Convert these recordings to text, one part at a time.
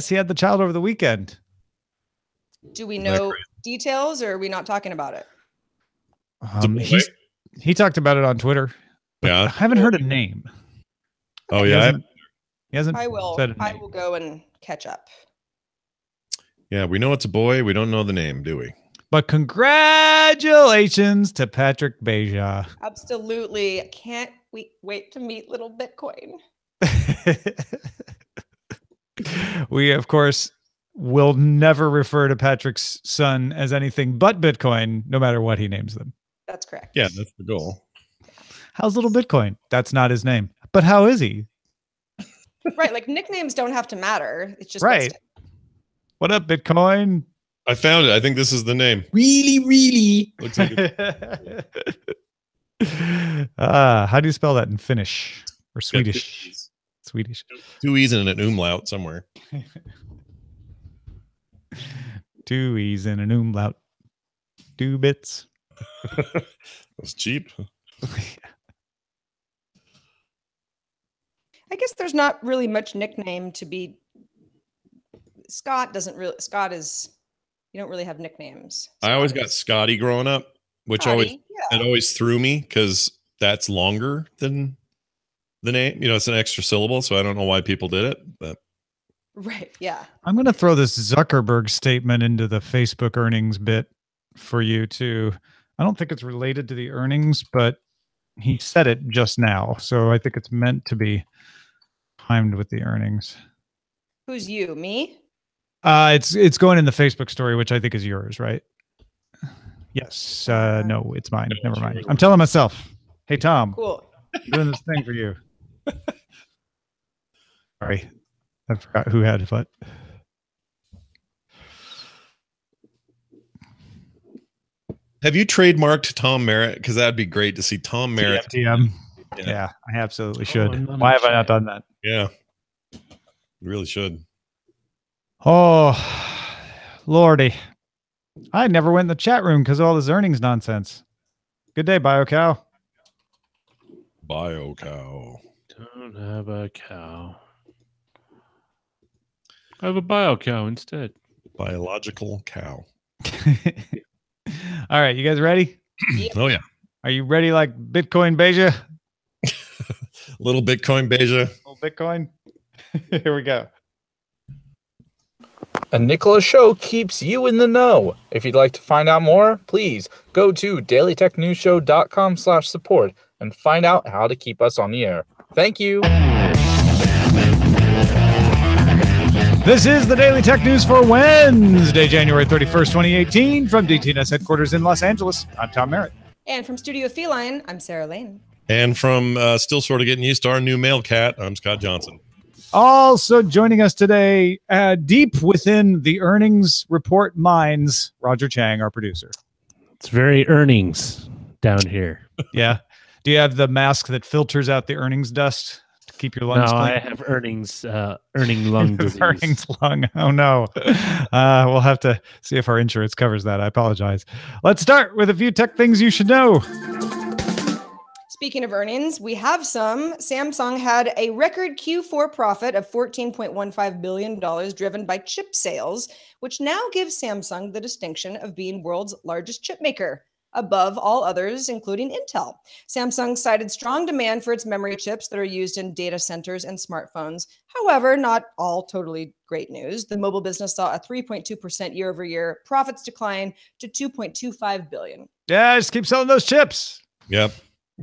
Yes, he had the child over the weekend. Do we know details, or are we not talking about it? He talked about it on Twitter. Yeah, I haven't heard a name. Oh yeah, he hasn't. I will go and catch up. Yeah, we know it's a boy. We don't know the name, do we? But congratulations to Patrick Beja. Absolutely. Can't we wait to meet little Bitcoin? We, of course, will never refer to Patrick's son as anything but Bitcoin, no matter what he names them. That's correct. Yeah, that's the goal. How's little Bitcoin? That's not his name. But how is he? Right. Like nicknames don't have to matter. It's just right. What up, Bitcoin? I found it. I think this is the name. Really? Looks like it. How do you spell that in Finnish or Swedish? Swedish. 2 E's and an umlaut somewhere. 2 E's and an umlaut. 2 bits. That's cheap. I guess there's not really much nickname to be. Scott is, you don't really have nicknames. I always got Scotty growing up, which it always threw me because that's longer than the name. You know, it's an extra syllable, so I don't know why people did it, but. Right, yeah. I'm going to throw this Zuckerberg statement into the Facebook earnings bit for you too. I don't think it's related to the earnings, but he said it just now, so I think it's meant to be timed with the earnings. Who's you? Me? It's going in the Facebook story, which I think is yours, right? Yes. No, it's mine. Never mind. I'm telling myself. Hey, Tom. Cool. I'm doing this thing for you. Sorry. I forgot who had what. Have you trademarked Tom Merritt? Because that'd be great to see Tom Merritt. TM. Yeah, I absolutely should. Why have I not done that? Yeah. You really should. Oh, Lordy. I never went in the chat room because of all this earnings nonsense. Good day, BioCow. BioCow. Don't have a cow. I have a BioCow instead. Biological cow. All right, you guys ready? Oh, yeah. Are you ready like Bitcoin Beja? Little Bitcoin Beja. Little Bitcoin? Here we go. A Nicholas show keeps you in the know. If you'd like to find out more, please go to dailytechnewsshow.com/support and find out how to keep us on the air. Thank you. This is the Daily Tech News for Wednesday, January 31st, 2018. From DTNS headquarters in Los Angeles, I'm Tom Merritt. And from Studio Feline, I'm Sarah Lane. And from still sort of getting used to our new mail cat, I'm Scott Johnson. Also joining us today, deep within the earnings report mines, Roger Chang, our producer. It's very earnings down here. Yeah. Do you have the mask that filters out the earnings dust to keep your lungs clean? I have earning lung disease. Earnings lung. Oh, no. We'll have to see if our insurance covers that. I apologize. Let's start with a few tech things you should know. Speaking of earnings, we have some. Samsung had a record Q4 profit of $14.15 billion driven by chip sales, which now gives Samsung the distinction of being world's largest chip maker, above all others, including Intel. Samsung cited strong demand for its memory chips that are used in data centers and smartphones. However, not all totally great news. The mobile business saw a 3.2% year-over-year profits decline to $2.25 billion. Yeah, just keep selling those chips. Yep.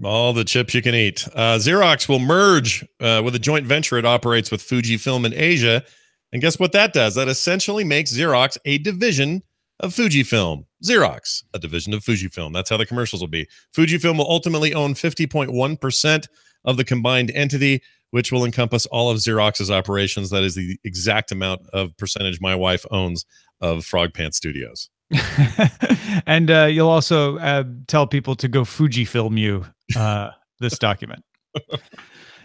All the chips you can eat. Xerox will merge with a joint venture it operates with Fujifilm in Asia. And guess what that does? That essentially makes Xerox a division of Fujifilm. Xerox, a division of Fujifilm. That's how the commercials will be. Fujifilm will ultimately own 50.1% of the combined entity, which will encompass all of Xerox's operations. That is the exact amount of percentage my wife owns of Frog Pants Studios. And you'll also tell people to go Fujifilm you this document.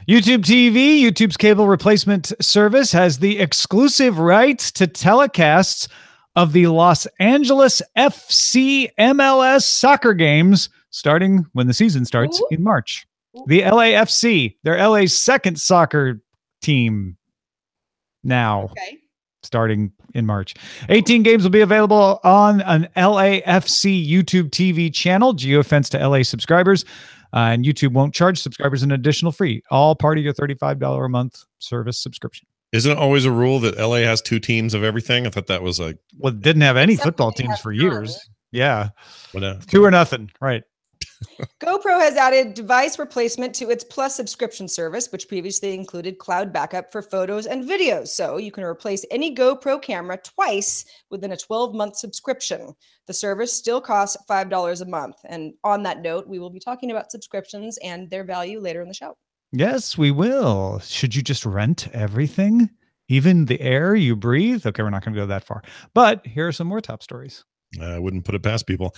YouTube TV, YouTube's cable replacement service, has the exclusive rights to telecasts of the Los Angeles FC MLS soccer games starting when the season starts in March. The LAFC, they're LA's second soccer team now. Okay. starting in March. 18 games will be available on an LAFC YouTube TV channel, geofenced to LA subscribers. And YouTube won't charge subscribers an additional fee, all part of your $35 a month service subscription. Isn't it always a rule that LA has 2 teams of everything? I thought that was like... Well, it didn't have any football teams for years. Yeah. 2 or nothing. Right. GoPro has added device replacement to its Plus subscription service, which previously included cloud backup for photos and videos. So you can replace any GoPro camera twice within a 12-month subscription. The service still costs $5 a month. And on that note, we will be talking about subscriptions and their value later in the show. Yes, we will. Should you just rent everything? Even the air you breathe? Okay, we're not going to go that far. But here are some more top stories. I wouldn't put it past people.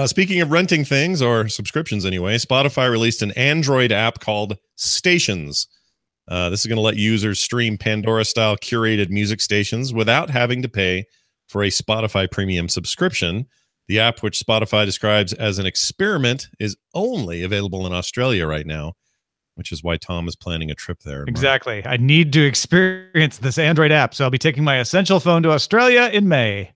Speaking of renting things, or subscriptions anyway, Spotify released an Android app called Stations. This is going to let users stream Pandora-style curated music stations without having to pay for a Spotify premium subscription. The app, which Spotify describes as an experiment, is only available in Australia right now, which is why Tom is planning a trip there. Exactly. I need to experience this Android app, so I'll be taking my Essential phone to Australia in May.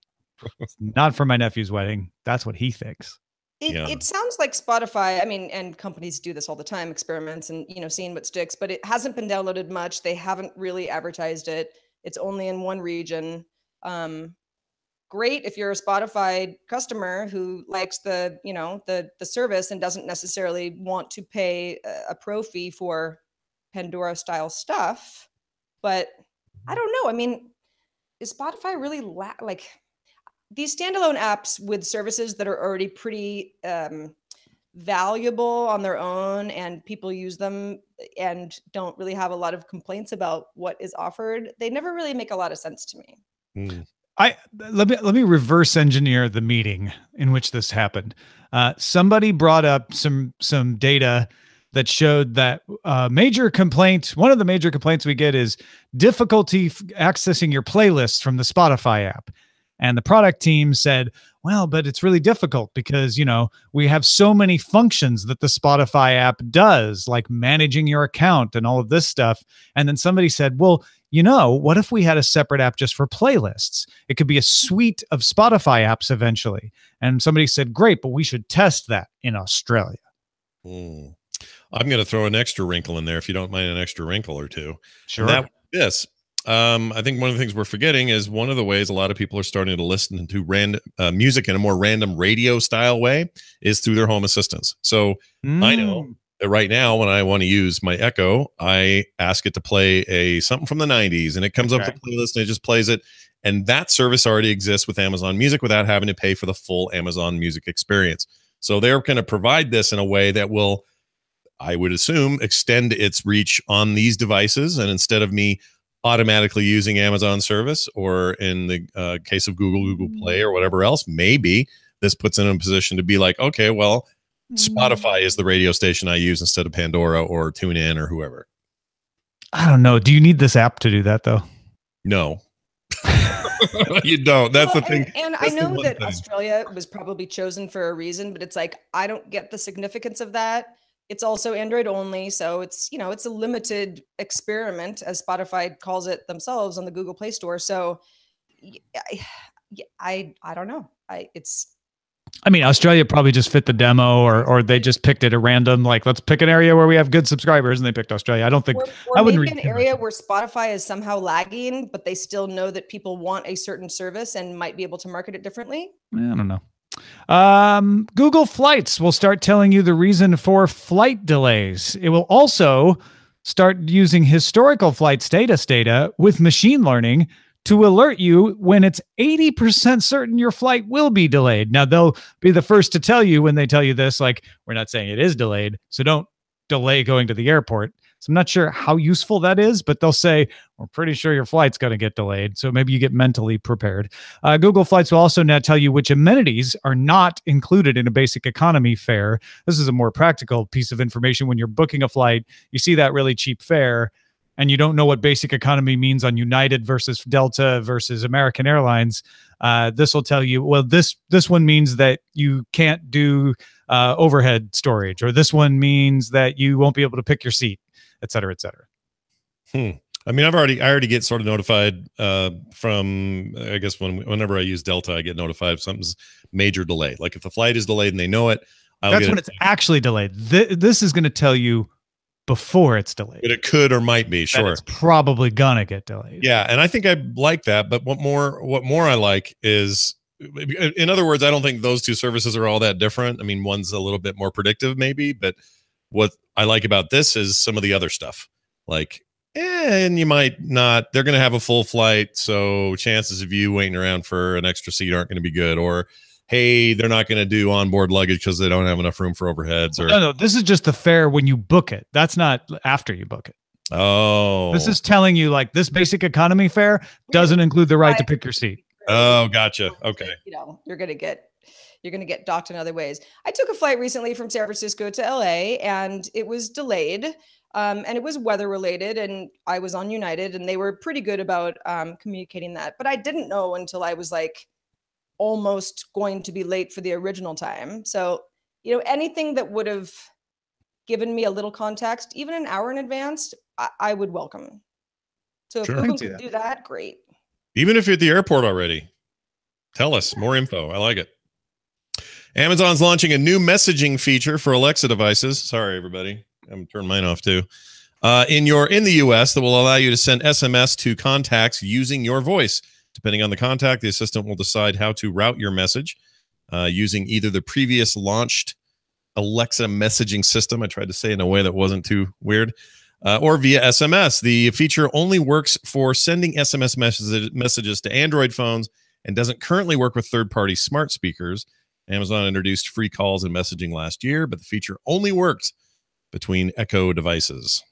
Not for my nephew's wedding. That's what he thinks. It sounds like Spotify, I mean, and companies do this all the time, experiments and, seeing what sticks, but it hasn't been downloaded much. They haven't really advertised it. It's only in one region. Great if you're a Spotify customer who likes the service and doesn't necessarily want to pay a pro fee for Pandora style stuff. But I don't know. I mean, is Spotify really these standalone apps with services that are already pretty valuable on their own, and people use them and don't really have a lot of complaints about what is offered? They never really make a lot of sense to me. Let me reverse engineer the meeting in which this happened. Somebody brought up some data that showed that one of the major complaints we get is difficulty accessing your playlists from the Spotify app. And the product team said, well, but it's really difficult because, we have so many functions that the Spotify app does, like managing your account and all of this stuff. And then somebody said, well, what if we had a separate app just for playlists? It could be a suite of Spotify apps eventually. And somebody said, great, but we should test that in Australia. I'm going to throw an extra wrinkle in there, if you don't mind, an extra wrinkle or two. Sure. This. I think one of the things we're forgetting is one of the ways a lot of people are starting to listen to random music in a more random radio style way is through their home assistants. So I know that right now when I want to use my Echo, I ask it to play something from the 90s, and it comes up the playlist and it just plays it. And that service already exists with Amazon Music without having to pay for the full Amazon Music experience. So they're going to provide this in a way that will, I would assume, extend its reach on these devices. And instead of me automatically using Amazon service, or in the case of Google Play or whatever else, maybe this puts in a position to be like, okay, well, Spotify is the radio station I use instead of Pandora or TuneIn or whoever. I don't know. Do you need this app to do that though? No. You don't. That's the thing. And I know that Australia was probably chosen for a reason, but it's like, I don't get the significance of that. It's also Android only, so it's it's a limited experiment, as Spotify calls it themselves, on the Google Play Store. So I don't know. Australia probably just fit the demo, or they just picked it at random. Like, let's pick an area where we have good subscribers, and they picked Australia. I don't think I wouldn't maybe an area where Spotify is somehow lagging, but they still know that people want a certain service and might be able to market it differently. I don't know. Google Flights will start telling you the reason for flight delays. It will also start using historical flight status data with machine learning to alert you when it's 80% certain your flight will be delayed. Now, they'll be the first to tell you when they tell you this, like, we're not saying it is delayed, so don't delay going to the airport. So I'm not sure how useful that is, but they'll say, we're pretty sure your flight's going to get delayed. So maybe you get mentally prepared. Google Flights will also now tell you which amenities are not included in a basic economy fare. This is a more practical piece of information. When you're booking a flight, you see that really cheap fare, and you don't know what basic economy means on United versus Delta versus American Airlines. This will tell you, well, this one means that you can't do overhead storage, or this one means that you won't be able to pick your seat, et cetera, et cetera. I mean, I already get sort of notified from, I guess whenever I use Delta, I get notified if something's major delay. Like if the flight is delayed and they know it, that's when it's actually delayed. This is going to tell you before it's delayed. But it could or might be, sure. It's probably gonna get delayed. Yeah, and I think I like that. But what more I like is, in other words, I don't think those two services are all that different. I mean, one's a little bit more predictive, maybe, but what I like about this is some of the other stuff. Like, and you might not. They're going to have a full flight, so chances of you waiting around for an extra seat aren't going to be good. Or, hey, they're not going to do onboard luggage because they don't have enough room for overheads. Or no, this is just the fare when you book it. That's not after you book it. Oh, this is telling you like this basic economy fare doesn't include the right to pick your seat. Oh, gotcha. Okay. You know, you're gonna get docked in other ways. I took a flight recently from San Francisco to LA, and it was delayed. And it was weather related, and I was on United, and they were pretty good about communicating that. But I didn't know until I was like almost going to be late for the original time. So, you know, anything that would have given me a little context, even an hour in advance, I would welcome. So if Google could do that, great. Even if you're at the airport already, tell us more info. I like it. Amazon's launching a new messaging feature for Alexa devices. Sorry, everybody. I'm turning mine off too. In the US, that will allow you to send SMS to contacts using your voice. Depending on the contact, the assistant will decide how to route your message using either the previous launched Alexa messaging system. I tried to say it in a way that wasn't too weird. Or via SMS. The feature only works for sending SMS messages to Android phones and doesn't currently work with third-party smart speakers. Amazon introduced free calls and messaging last year, but the feature only works between Echo devices.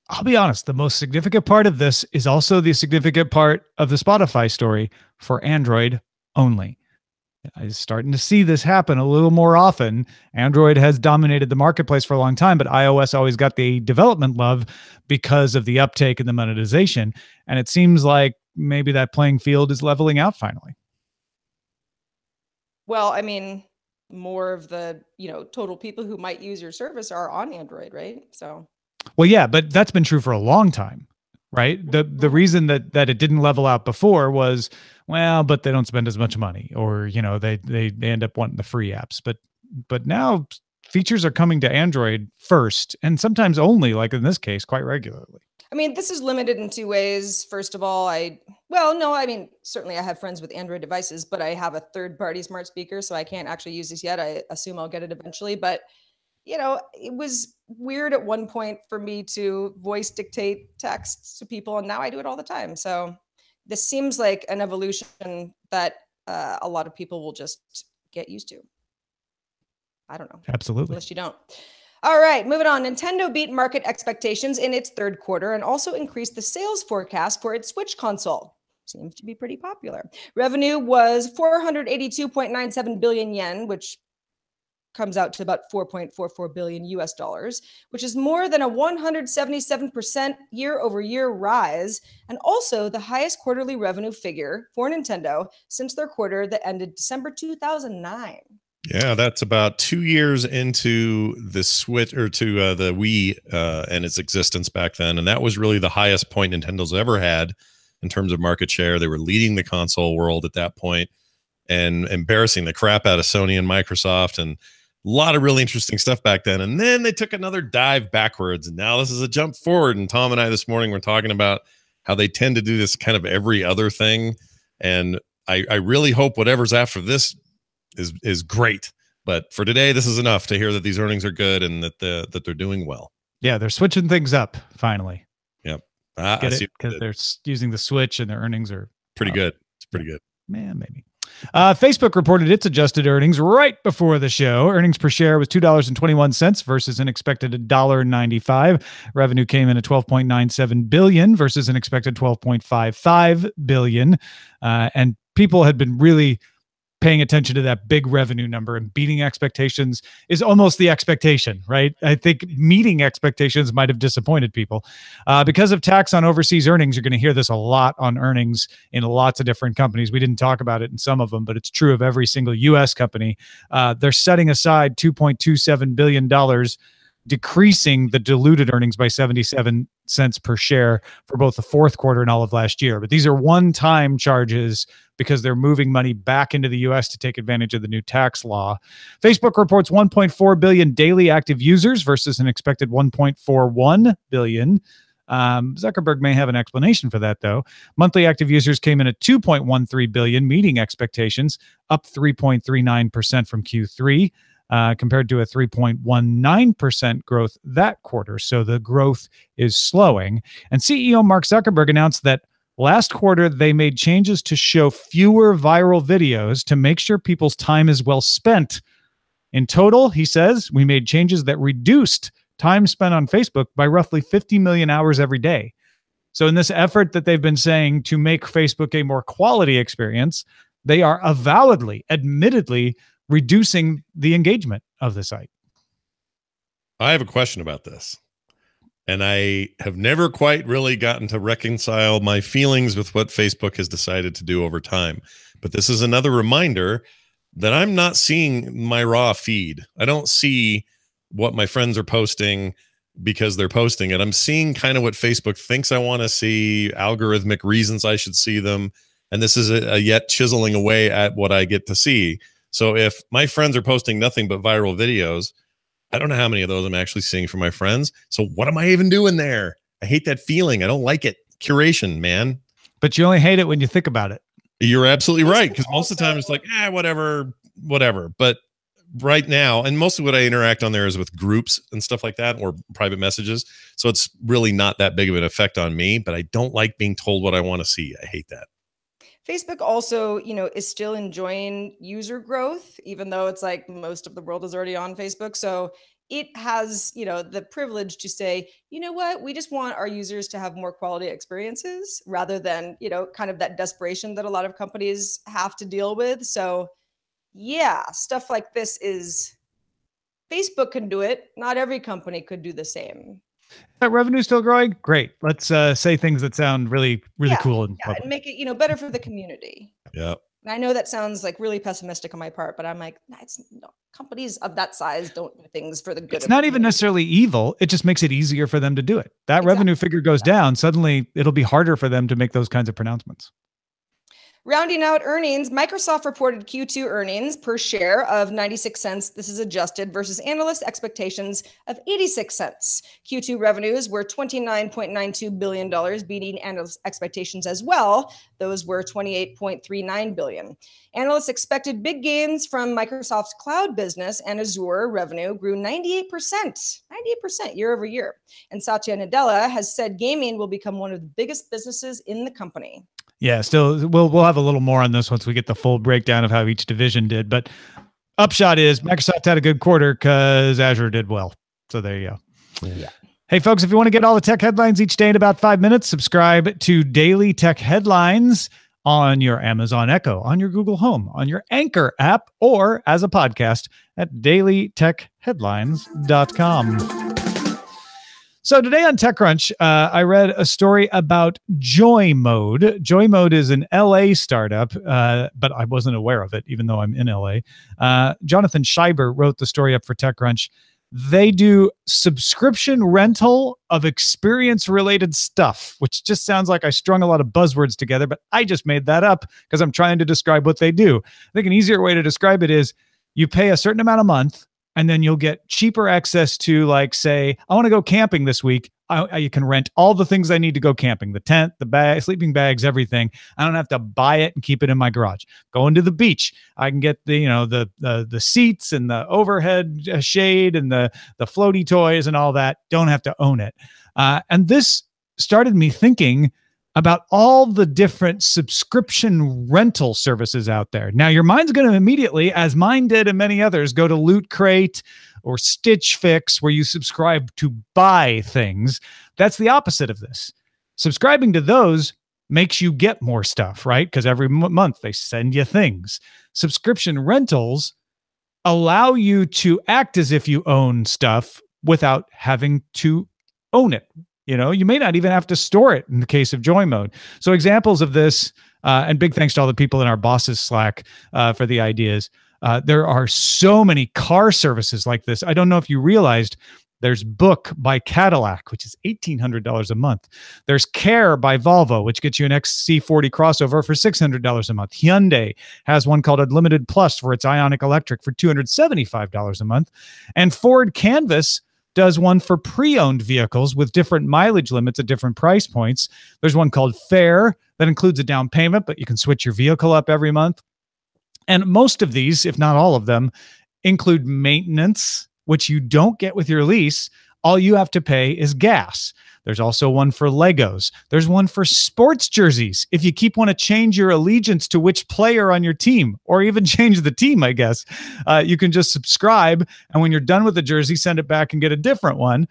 I'll be honest, the most significant part of this is also the significant part of the Spotify story for Android only. I'm starting to see this happen a little more often. Android has dominated the marketplace for a long time, but iOS always got the development love because of the uptake and the monetization. And it seems like maybe that playing field is leveling out finally. Well, I mean, more of the, total people who might use your service are on Android, right? So. Well, yeah, but that's been true for a long time, right? The reason that it didn't level out before was, well, but they don't spend as much money, or they end up wanting the free apps. But now features are coming to Android first, and sometimes only, like in this case, quite regularly. I mean, this is limited in two ways. First of all, certainly I have friends with Android devices, but I have a third-party smart speaker, so I can't actually use this yet. I assume I'll get it eventually, but it was weird at one point for me to voice dictate texts to people, and now I do it all the time. So this seems like an evolution that a lot of people will just get used to. I don't know. Absolutely. Unless you don't. All right, moving on. Nintendo beat market expectations in its third quarter and also increased the sales forecast for its Switch console. Seems to be pretty popular. Revenue was 482.97 billion yen, which comes out to about 4.44 billion US dollars, which is more than a 177% year-over-year rise, and also the highest quarterly revenue figure for Nintendo since their quarter that ended December 2009. Yeah, that's about 2 years into the Switch, or to the Wii and its existence back then, and that was really the highest point Nintendo's ever had in terms of market share. They were leading the console world at that point and embarrassing the crap out of Sony and Microsoft, and a lot of really interesting stuff back then. And then they took another dive backwards, and now this is a jump forward. And Tom and I this morning were talking about how they tend to do this kind of every other thing, and I really hope whatever's after this is great. But for today, this is enough to hear that these earnings are good and that they're doing well. Yeah, they're switching things up finally. Yep. Get it? Because they're using the Switch and their earnings are pretty good. It's pretty good. Man, maybe. Facebook reported its adjusted earnings right before the show. Earnings per share was $2.21 versus an expected $1.95. Revenue came in at $12.97 billion versus an expected $12.55 billion. And people had been really paying attention to that big revenue number, and beating expectations is almost the expectation, right? I think meeting expectations might have disappointed people. Because of tax on overseas earnings, you're going to hear this a lot on earnings in lots of different companies. We didn't talk about it in some of them, but it's true of every single U.S. company. They're setting aside $2.27 billion decreasing the diluted earnings by 77 cents per share for both the fourth quarter and all of last year. But these are one-time charges because they're moving money back into the U.S. to take advantage of the new tax law. Facebook reports 1.4 billion daily active users versus an expected 1.41 billion. Zuckerberg may have an explanation for that, though. Monthly active users came in at 2.13 billion, meeting expectations, up 3.39% from Q3. Compared to a 3.19% growth that quarter. So the growth is slowing. And CEO Mark Zuckerberg announced that last quarter they made changes to show fewer viral videos to make sure people's time is well spent. In total, he says, we made changes that reduced time spent on Facebook by roughly 50 million hours every day. So in this effort that they've been saying to make Facebook a more quality experience, they are avowedly, admittedly, reducing the engagement of the site. I have a question about this, and I have never quite really gotten to reconcile my feelings with what Facebook has decided to do over time. But this is another reminder that I'm not seeing my raw feed. I don't see what my friends are posting because they're posting it. I'm seeing kind of what Facebook thinks I want to see, algorithmic reasons I should see them. And this is a yet chiseling away at what I get to see. So if my friends are posting nothing but viral videos, I don't know how many of those I'm actually seeing from my friends. So what am I even doing there? I hate that feeling. I don't like it. Curation, man. But you only hate it when you think about it. You're absolutely right. Because most of the time it's like, whatever. But right now, and most of what I interact on there is with groups and stuff like that, or private messages. So it's really not that big of an effect on me, but I don't like being told what I want to see. I hate that. Facebook also, is still enjoying user growth, even though it's like most of the world is already on Facebook. So it has, the privilege to say, you know what, we just want our users to have more quality experiences rather than, kind of that desperation that a lot of companies have to deal with. So yeah, stuff like this is, Facebook can do it. Not every company could do the same. That revenue still growing? Great. Let's say things that sound really, really cool. And make it, better for the community. Yeah. And I know that sounds like really pessimistic on my part, but I'm like, companies of that size don't do things for the good. It's not even necessarily evil. It just makes it easier for them to do it. That revenue figure goes down. Suddenly it'll be harder for them to make those kinds of pronouncements. Rounding out earnings, Microsoft reported Q2 earnings per share of 96 cents. This is adjusted versus analyst expectations of 86 cents. Q2 revenues were $29.92 billion, beating analyst expectations as well. Those were $28.39 billion. Analysts expected big gains from Microsoft's cloud business, and Azure revenue grew 98% year over year. And Satya Nadella has said gaming will become one of the biggest businesses in the company. Yeah, still, we'll have a little more on this once we get the full breakdown of how each division did. But upshot is Microsoft had a good quarter because Azure did well. So there you go. Yeah. Hey, folks, if you want to get all the tech headlines each day in about 5 minutes, subscribe to Daily Tech Headlines on your Amazon Echo, on your Google Home, on your Anchor app, or as a podcast at dailytechheadlines.com. So today on TechCrunch, I read a story about Joy Mode. Joy Mode is an LA startup, but I wasn't aware of it, even though I'm in LA. Jonathan Scheiber wrote the story up for TechCrunch. They do subscription rental of experience-related stuff, which just sounds like I strung a lot of buzzwords together, but I just made that up because I'm trying to describe what they do. I think an easier way to describe it is you pay a certain amount a month, and then you'll get cheaper access to, like, say, I want to go camping this week. You can rent all the things I need to go camping, the tent, the bag, sleeping bags, everything. I don't have to buy it and keep it in my garage. Going to the beach, I can get the seats and the overhead shade and the floaty toys and all that. Don't have to own it. And this started me thinking about all the different subscription rental services out there. Now, your mind's going to immediately, as mine did and many others, go to Loot Crate or Stitch Fix, where you subscribe to buy things. That's the opposite of this. Subscribing to those makes you get more stuff, right? Because every month they send you things. Subscription rentals allow you to act as if you own stuff without having to own it. You may not even have to store it in the case of Joy Mode. So examples of this, and big thanks to all the people in our bosses Slack for the ideas. There are so many car services like this. I don't know if you realized There's Book by Cadillac, which is $1,800 a month. There's Care by Volvo, which gets you an XC40 crossover for $600 a month. Hyundai has one called Unlimited Plus for its Ioniq Electric for $275 a month. And Ford Canvas does one for pre-owned vehicles with different mileage limits at different price points. There's one called Fair that includes a down payment, but you can switch your vehicle up every month. And most of these, if not all of them, include maintenance, which you don't get with your lease. All you have to pay is gas. There's also one for Legos. There's one for sports jerseys. If you want to change your allegiance to which player on your team, or even change the team, I guess, you can just subscribe. And when you're done with the jersey, send it back and get a different one.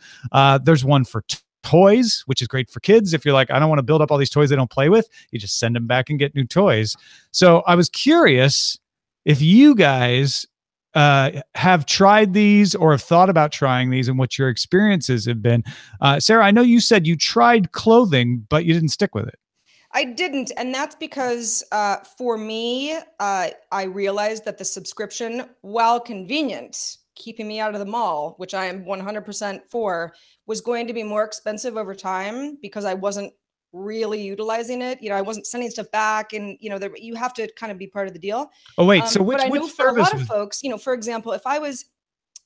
There's one for toys, which is great for kids. If you're like, I don't want to build up all these toys they don't play with, you just send them back and get new toys. So I was curious if you guys have tried these or have thought about trying these and what your experiences have been. Sarah, I know you said you tried clothing, but you didn't stick with it. I didn't. And that's because for me, I realized that the subscription, while convenient, keeping me out of the mall, which I am 100% for, was going to be more expensive over time because I wasn't really utilizing it. I wasn't sending stuff back, and you have to kind of be part of the deal. Oh wait, so which but I know which for a lot service of folks, for example, if I was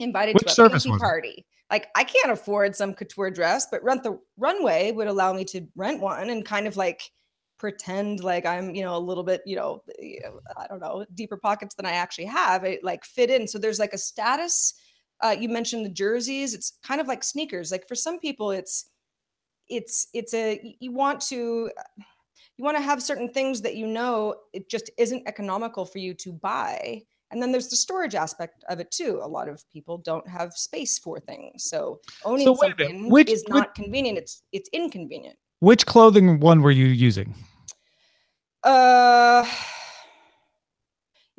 invited Which to a service pinky was it? party, like I can't afford some couture dress, but Rent the Runway would allow me to rent one and kind of like pretend like I'm, a little bit, I don't know, deeper pockets than I actually have. It like fit in. So there's like a status. You mentioned the jerseys. It's kind of like sneakers. Like for some people, it's a you want to have certain things that it just isn't economical for you to buy. And then there's the storage aspect of it too. A lot of people don't have space for things, so owning something is not convenient. It's inconvenient. Which clothing one were you using? It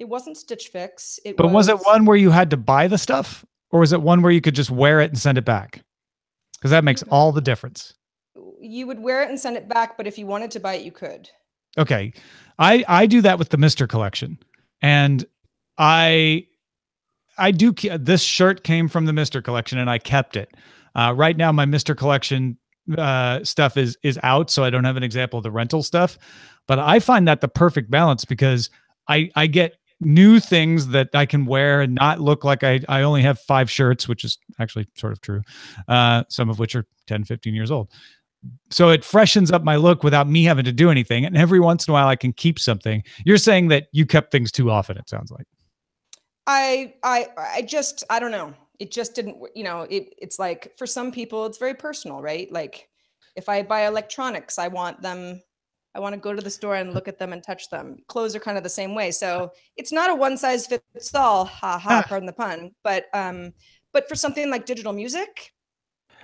wasn't Stitch Fix. But was it one where you had to buy the stuff, or was it one where you could just wear it and send it back? Because that makes all the difference. You would wear it and send it back, but if you wanted to buy it, you could. Okay. I do that with the Mr. collection. And this shirt came from the Mr. collection and I kept it. Right now my Mr. collection stuff is out, so I don't have an example of the rental stuff. But I find that the perfect balance because I get new things that I can wear and not look like I only have 5 shirts, which is actually sort of true. Some of which are 10, 15 years old. So it freshens up my look without me having to do anything. And every once in a while I can keep something. You're saying that you kept things too often, it sounds like. I don't know. It just didn't, it's like for some people it's very personal, right? Like if I buy electronics, I want to go to the store and look at them and touch them. Clothes are kind of the same way. So it's not a one size fits all, pardon the pun. But for something like digital music,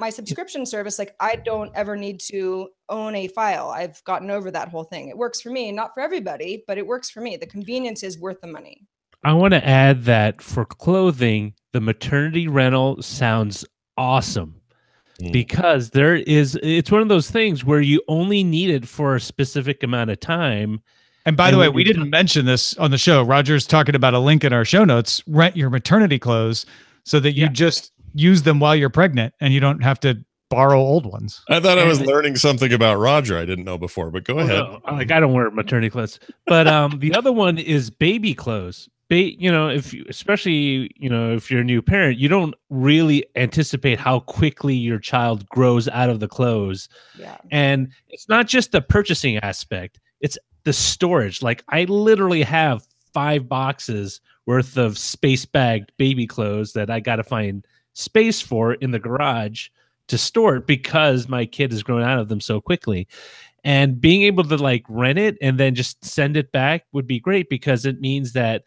my subscription service, like I don't ever need to own a file. I've gotten over that whole thing. It works for me, not for everybody, but it works for me. The convenience is worth the money. I want to add that for clothing, the maternity rental sounds awesome because it's one of those things where you only need it for a specific amount of time. And by the way, we didn't mention this on the show. Roger's talking about a link in our show notes. Rent your maternity clothes so that you just use them while you're pregnant and you don't have to borrow old ones. I thought I was learning something about Roger I didn't know before, but go ahead. No, like I don't wear maternity clothes, but the other one is baby clothes. Especially if you're a new parent, you don't really anticipate how quickly your child grows out of the clothes. Yeah. And it's not just the purchasing aspect, it's the storage. Like I literally have 5 boxes worth of space bagged baby clothes that I got to find space for in the garage to store it because my kid is growing out of them so quickly. And being able to like rent it and then just send it back would be great because it means that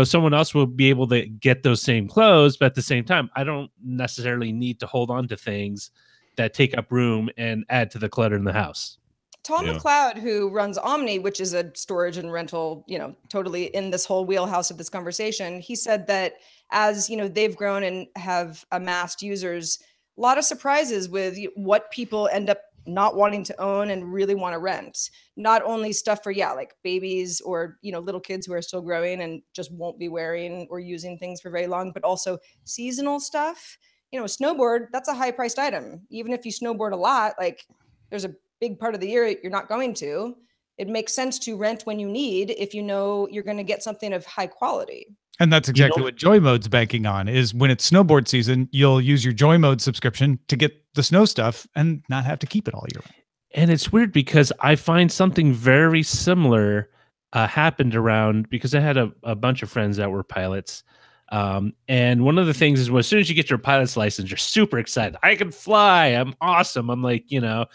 someone else will be able to get those same clothes, but at the same time, I don't necessarily need to hold on to things that take up room and add to the clutter in the house. Tom McLeod, who runs Omni, which is a storage and rental, totally in this whole wheelhouse of this conversation, he said that as, they've grown and have amassed users, a lot of surprises with what people end up not wanting to own and really want to rent. Not only stuff for, like babies or, little kids who are still growing and just won't be wearing or using things for very long, but also seasonal stuff. you know, a snowboard, that's a high priced item. Even if you snowboard a lot, like there's a big part of the year you're not going to. It makes sense to rent when you need if you know you're going to get something of high quality. And that's exactly what Joy Mode's banking on, is when it's snowboard season, you'll use your Joy Mode subscription to get the snow stuff and not have to keep it all year round. And it's weird because I find something very similar happened around, because I had a bunch of friends that were pilots. And one of the things is, well, as soon as you get your pilot's license, you're super excited. I can fly. I'm awesome. I'm like, you know,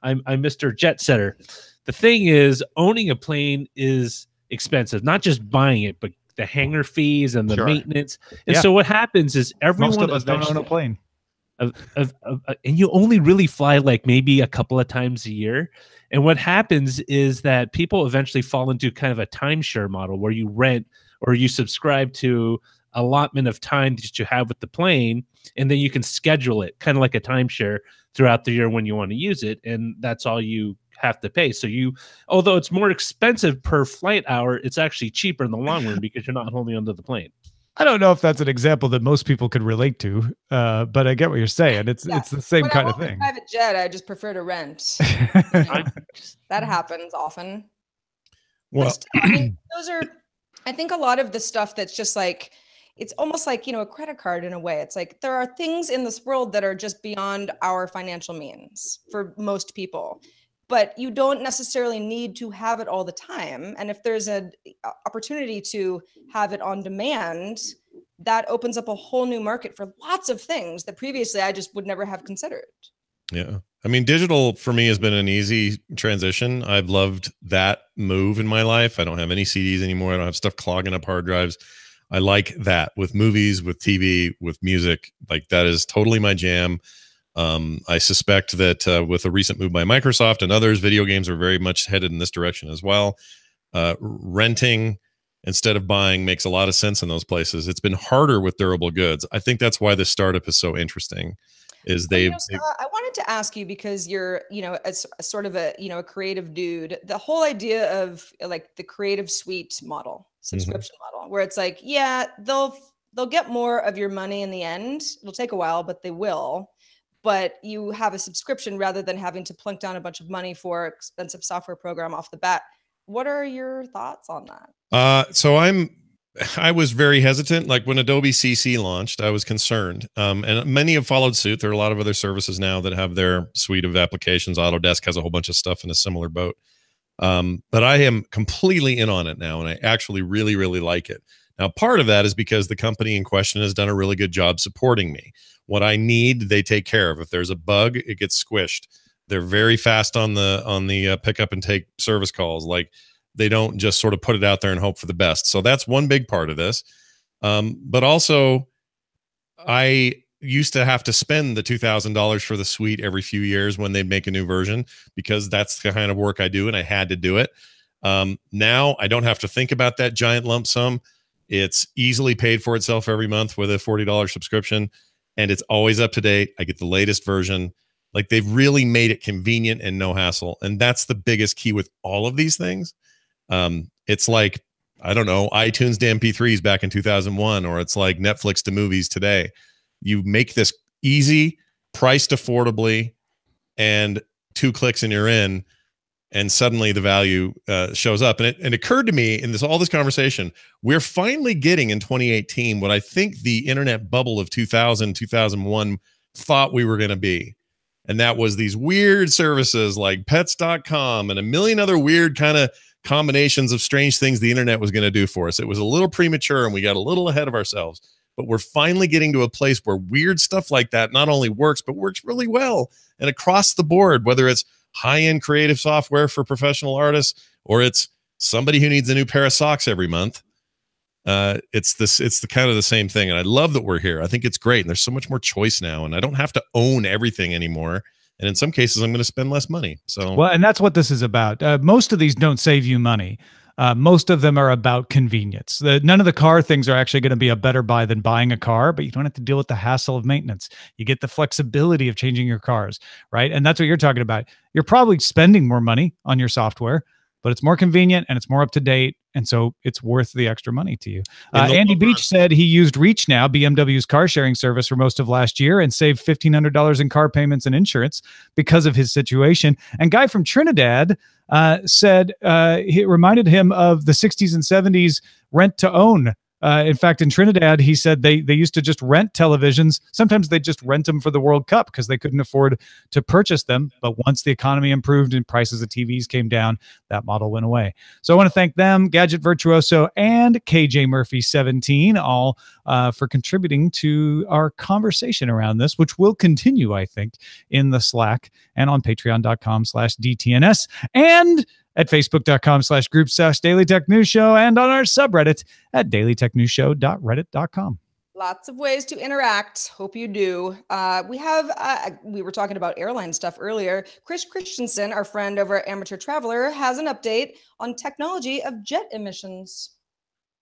I'm Mr. Jet Setter. The thing is, owning a plane is expensive, not just buying it, but the hangar fees and the maintenance. And so what happens is everyone most of us don't own a plane. And you only really fly like maybe a couple of times a year. And what happens is that people eventually fall into kind of a timeshare model where you rent or you subscribe to allotment of time that you have with the plane, and then you can schedule it kind of like a timeshare throughout the year when you want to use it, and that's all you have to pay. So you, although it's more expensive per flight hour, it's actually cheaper in the long run because you're not holding onto the plane. I don't know if that's an example that most people could relate to, but I get what you're saying. It's the same when kind I of thing. Private jet, I just prefer to rent. That happens often. Well, I mean, I think a lot of the stuff that's just like, it's almost like, you know, a credit card in a way. It's like there are things in this world that are just beyond our financial means for most people, but you don't necessarily need to have it all the time. And if there's an opportunity to have it on demand, that opens up a whole new market for lots of things that previously I just would never have considered. Yeah. I mean, digital for me has been an easy transition. I've loved that move in my life. I don't have any CDs anymore. I don't have stuff clogging up hard drives. I like that with movies, with TV, with music. Like, that is totally my jam. I suspect that with a recent move by Microsoft and others, video games are very much headed in this direction as well. Renting instead of buying makes a lot of sense in those places. It's been harder with durable goods. I think that's why this startup is so interesting. Is I wanted to ask you, because you're, you know, as a sort of a, you know, a creative dude, the whole idea of like the creative suite model, subscription model, where it's like, yeah, they'll get more of your money in the end. It'll take a while, but they will. But you have a subscription rather than having to plunk down a bunch of money for expensive software program off the bat. What are your thoughts on that? So I was very hesitant. Like when Adobe CC launched, I was concerned. And many have followed suit. There are a lot of other services now that have their suite of applications. Autodesk has a whole bunch of stuff in a similar boat. But I am completely in on it now, and I actually really, really like it. Now, part of that is because the company in question has done a really good job supporting me. What I need, they take care of. If there's a bug, it gets squished. They're very fast on the pick up and take service calls. Like, they don't just sort of put it out there and hope for the best. So that's one big part of this. But also, I used to have to spend the $2,000 for the suite every few years when they'd make a new version, because that's the kind of work I do, and I had to do it. Now I don't have to think about that giant lump sum. It's easily paid for itself every month with a $40 subscription, and it's always up to date. I get the latest version. Like, they've really made it convenient and no hassle. And that's the biggest key with all of these things. It's like, I don't know, iTunes to MP3s back in 2001, or it's like Netflix to movies today. You make this easy, priced affordably, and 2 clicks and you're in, and suddenly the value shows up. And it occurred to me in all this conversation, we're finally getting in 2018 what I think the internet bubble of 2000, 2001 thought we were going to be. And that was these weird services like pets.com and a million other weird kind of combinations of strange things the internet was going to do for us. It was a little premature, and we got a little ahead of ourselves. But we're finally getting to a place where weird stuff like that not only works, but works really well. And across the board, whether it's high-end creative software for professional artists, or it's somebody who needs a new pair of socks every month, it's the kind of the same thing. And I love that we're here. I think it's great. And there's so much more choice now, and I don't have to own everything anymore. And in some cases, I'm going to spend less money. So, well, and that's what this is about. Most of these don't save you money. Most of them are about convenience. None of the car things are actually going to be a better buy than buying a car, but you don't have to deal with the hassle of maintenance. You get the flexibility of changing your cars, right? And that's what you're talking about. You're probably spending more money on your software, but it's more convenient and it's more up to date. And so it's worth the extra money to you. In the Andy long Beach run. said he used Reach Now, BMW's car sharing service, for most of last year and saved $1,500 in car payments and insurance because of his situation. And Guy from Trinidad said it reminded him of the 60s and 70s rent to own. In fact, in Trinidad, he said they used to just rent televisions. Sometimes they just rent them for the World Cup because they couldn't afford to purchase them. But once the economy improved and prices of TVs came down, that model went away. So I want to thank them, Gadget Virtuoso and KJ Murphy 17, all for contributing to our conversation around this, which will continue, I think, in the Slack and on patreon.com/DTNS and at facebook.com/group/Daily Tech News Show and on our subreddit at dailytechnewsshow.reddit.com. Lots of ways to interact. Hope you do. We were talking about airline stuff earlier. Chris Christensen, our friend over at Amateur Traveler, has an update on technology of jet emissions.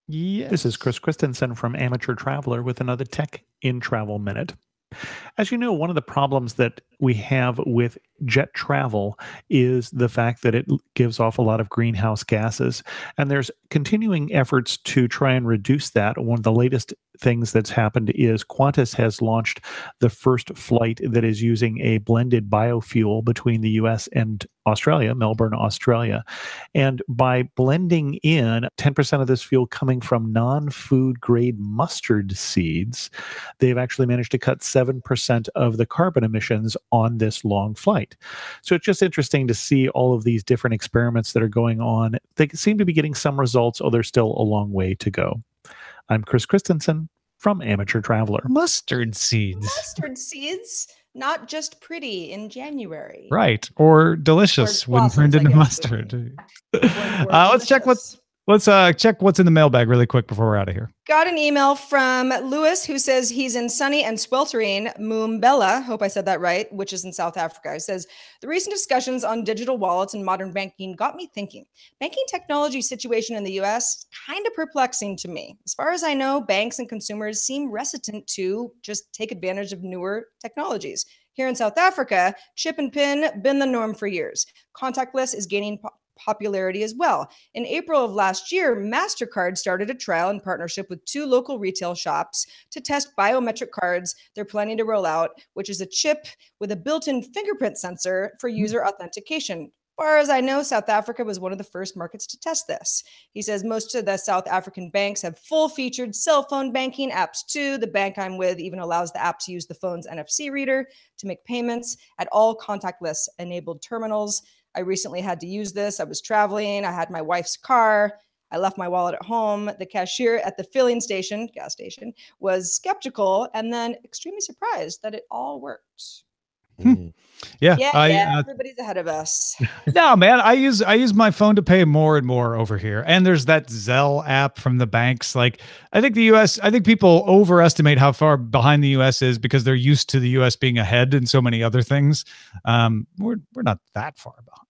Yes. This is Chris Christensen from Amateur Traveler with another Tech in Travel Minute. As you know, one of the problems that we have with jet travel is the fact that it gives off a lot of greenhouse gases. And there's continuing efforts to try and reduce that. One of the latest things that's happened is Qantas has launched the first flight that is using a blended biofuel between the US and Australia, Melbourne, Australia. And by blending in 10% of this fuel coming from non-food grade mustard seeds, they've actually managed to cut 7% of the carbon emissions on this long flight. So it's just interesting to see all of these different experiments that are going on. They seem to be getting some results, although there's still a long way to go. I'm Chris Christensen from Amateur Traveler. Mustard seeds. Mustard seeds, not just pretty in January. Right. Or delicious Or when turned blossoms, I into guess. mustard. Let's check what's in the mailbag really quick before we're out of here. Got an email from Lewis who says he's in sunny and sweltering Mumbai, hope I said that right, which is in South Africa. He says, the recent discussions on digital wallets and modern banking got me thinking. Banking technology situation in the US, kind of perplexing to me. As far as I know, banks and consumers seem reticent to just take advantage of newer technologies. Here in South Africa, chip and pin been the norm for years. Contactless is gaining popularity as well. In April of last year, MasterCard started a trial in partnership with 2 local retail shops to test biometric cards they're planning to roll out, which is a chip with a built-in fingerprint sensor for user authentication. As far as I know, South Africa was one of the first markets to test this. He says most of the South African banks have full-featured cell phone banking apps too. The bank I'm with even allows the app to use the phone's NFC reader to make payments at all contactless enabled terminals. I recently had to use this. I was traveling. I had my wife's car. I left my wallet at home. The cashier at the filling station, gas station, was skeptical and then extremely surprised that it all worked. Yeah, everybody's ahead of us. No, man, I use my phone to pay more and more over here. And there's that Zelle app from the banks. Like, I think people overestimate how far behind the US is because they're used to the US being ahead in so many other things. We're not that far behind.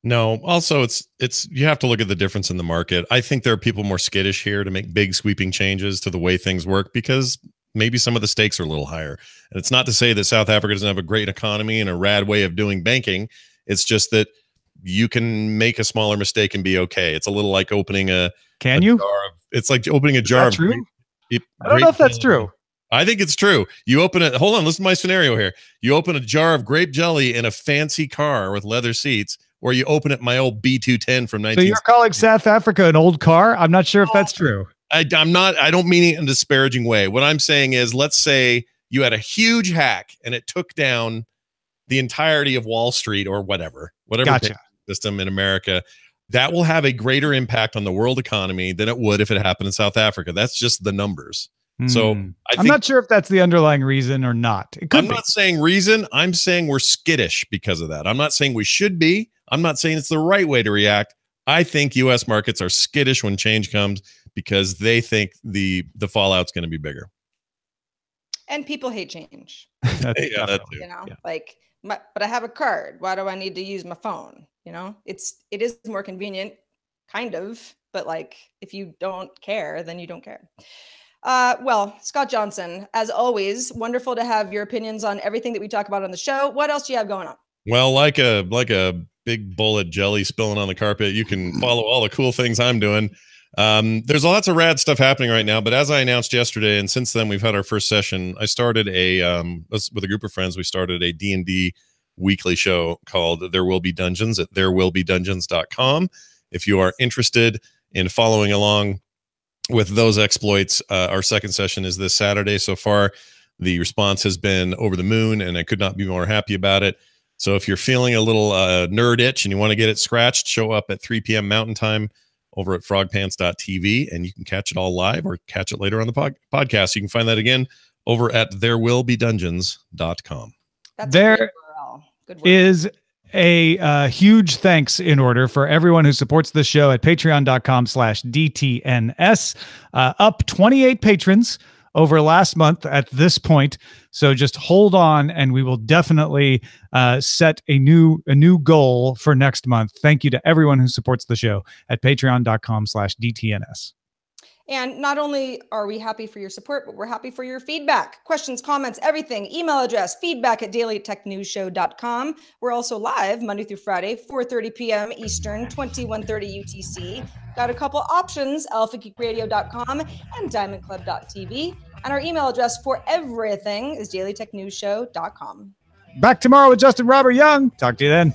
No, also it's you have to look at the difference in the market. I think there are people more skittish here to make big sweeping changes to the way things work because maybe some of the stakes are a little higher. And it's not to say that South Africa doesn't have a great economy and a rad way of doing banking. It's just that you can make a smaller mistake and be okay. It's a little like opening it's like opening a jar of true? I don't know if that's true. I think it's true. You open it. Hold on. Listen to my scenario here. You open a jar of grape jelly in a fancy car with leather seats, or you open it my old B210 from 19. So you're calling South Africa an old car? I'm not sure if that's true. I'm not. I don't mean it in a disparaging way. What I'm saying is, let's say you had a huge hack and it took down the entirety of Wall Street or whatever Gotcha. System in America. That will have a greater impact on the world economy than it would if it happened in South Africa. That's just the numbers. So I'm not sure if that's the underlying reason or not. It could I'm not saying reason. I'm saying we're skittish because of that. I'm not saying we should be. I'm not saying it's the right way to react. I think U.S. markets are skittish when change comes because they think the fallout's going to be bigger. And people hate change. That's that too. But I have a card. Why do I need to use my phone? It is more convenient, kind of. But if you don't care, then you don't care. Well, Scott Johnson, as always, wonderful to have your opinions on everything that we talk about on the show. What else do you have going on? Well, like a big bullet jelly spilling on the carpet, you can follow all the cool things I'm doing. There's lots of rad stuff happening right now, but as I announced yesterday, and since then we've had our first session, I started with a group of friends, we started a D&D weekly show called There Will Be Dungeons at therewillbedungeons.com. If you are interested in following along with those exploits, our second session is this Saturday. So far, the response has been over the moon, and I could not be more happy about it. So if you're feeling a little nerd itch and you want to get it scratched, show up at 3 p.m. Mountain Time over at frogpants.tv, and you can catch it all live or catch it later on the podcast. You can find that again over at therewillbedungeons.com. That's There good work. is a huge thanks in order for everyone who supports this show at patreon.com/DTNS. Up 28 patrons over last month at this point. So just hold on, and we will definitely set a new goal for next month. Thank you to everyone who supports the show at patreon.com/DTNS. And not only are we happy for your support, but we're happy for your feedback, questions, comments, everything. Email address, feedback@dailytechnewsshow.com. We're also live Monday through Friday, 4:30 p.m. Eastern, 21:30 UTC. Got a couple options, alphageekradio.com and diamondclub.tv. And our email address for everything is dailytechnewsshow.com. Back tomorrow with Justin Robert Young. Talk to you then.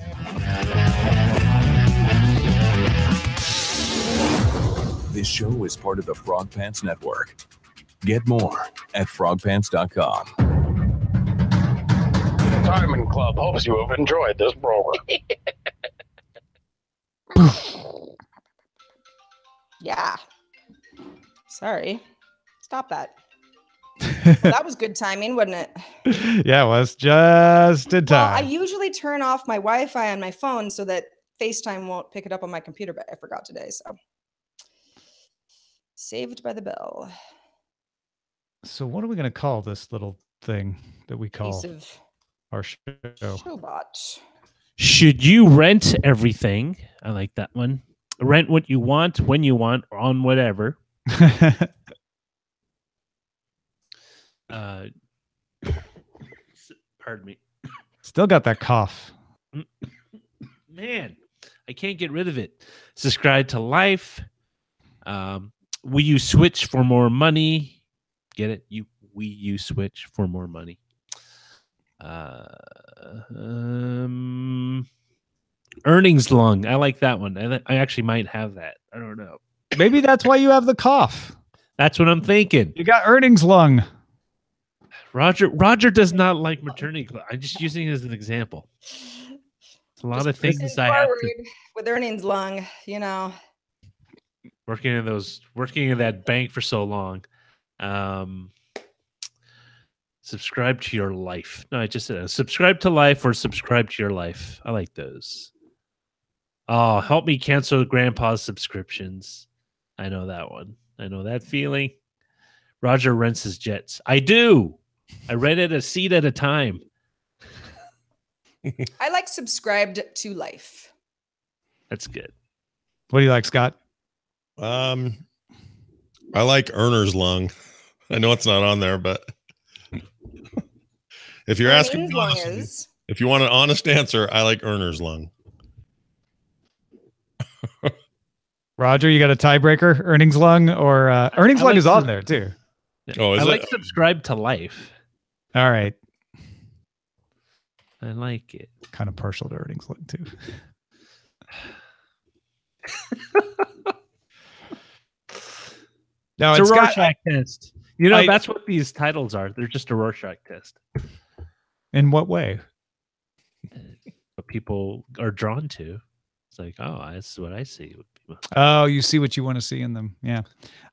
This show is part of the Frog Pants Network. Get more at frogpants.com. The Diamond Club hopes you have enjoyed this program. Yeah. Sorry. Stop that. Well, that was good timing, wasn't it? Yeah, it was just in Well, I time. usually turn off my Wi-Fi on my phone so that FaceTime won't pick it up on my computer, but I forgot today, so. Saved by the bell. So what are we going to call this little thing that we call Piece of our show? showbot. Should you rent everything? I like that one. Rent what you want, when you want, on whatever. Pardon me. Still got that cough. Man, I can't get rid of it. Subscribe to Life. Will you switch for more money? Get it? Will you switch for more money? Earnings lung. I like that one. I actually might have that. I don't know. Maybe that's why you have the cough. That's what I'm thinking. You got earnings lung. Roger does not like maternity clothes. I'm just using it as an example. It's a lot of things I have to, with earnings lung, you know. working in that bank for so long. Subscribe to your life. No, I just said subscribe to Life or subscribe to your life. I like those. Oh, help me cancel grandpa's subscriptions. I know that one. I know that feeling. Roger rents his jets. I do. I rent it a seat at a time. I like subscribed to Life. That's good. What do you like, Scott? I like earner's lung. I know it's not on there, but if you're asking Earnings me lung honestly, is if you want an honest answer, I like earner's lung. Roger, you got a tiebreaker? Earnings lung or earnings lung is on there too. Oh, is I it? like subscribe to Life. All right. I like it. Kind of partial to earnings lung too. No, It's a got- Rorschach test. You know, that's what these titles are. They're just a Rorschach test. In what way? What people are drawn to. It's like, oh, that's what I see. Oh, you see what you want to see in them. Yeah.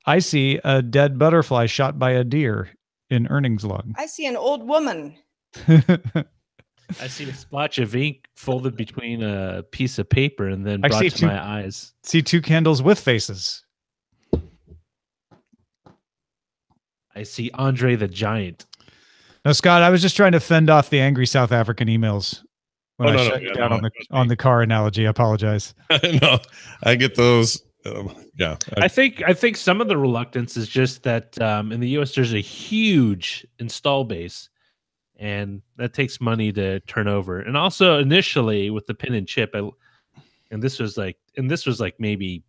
I see a dead butterfly shot by a deer in earnings lung. I see an old woman. I see a splotch of ink folded between a piece of paper and then I brought see to my eyes. See two candles with faces. I see Andre the Giant. No, Scott, I was just trying to fend off the angry South African emails when I shut you down on the car analogy. I apologize. No, I get those. Yeah, I think some of the reluctance is just that in the U.S. there's a huge install base, and that takes money to turn over. And also initially with the pin and chip, and this was like maybe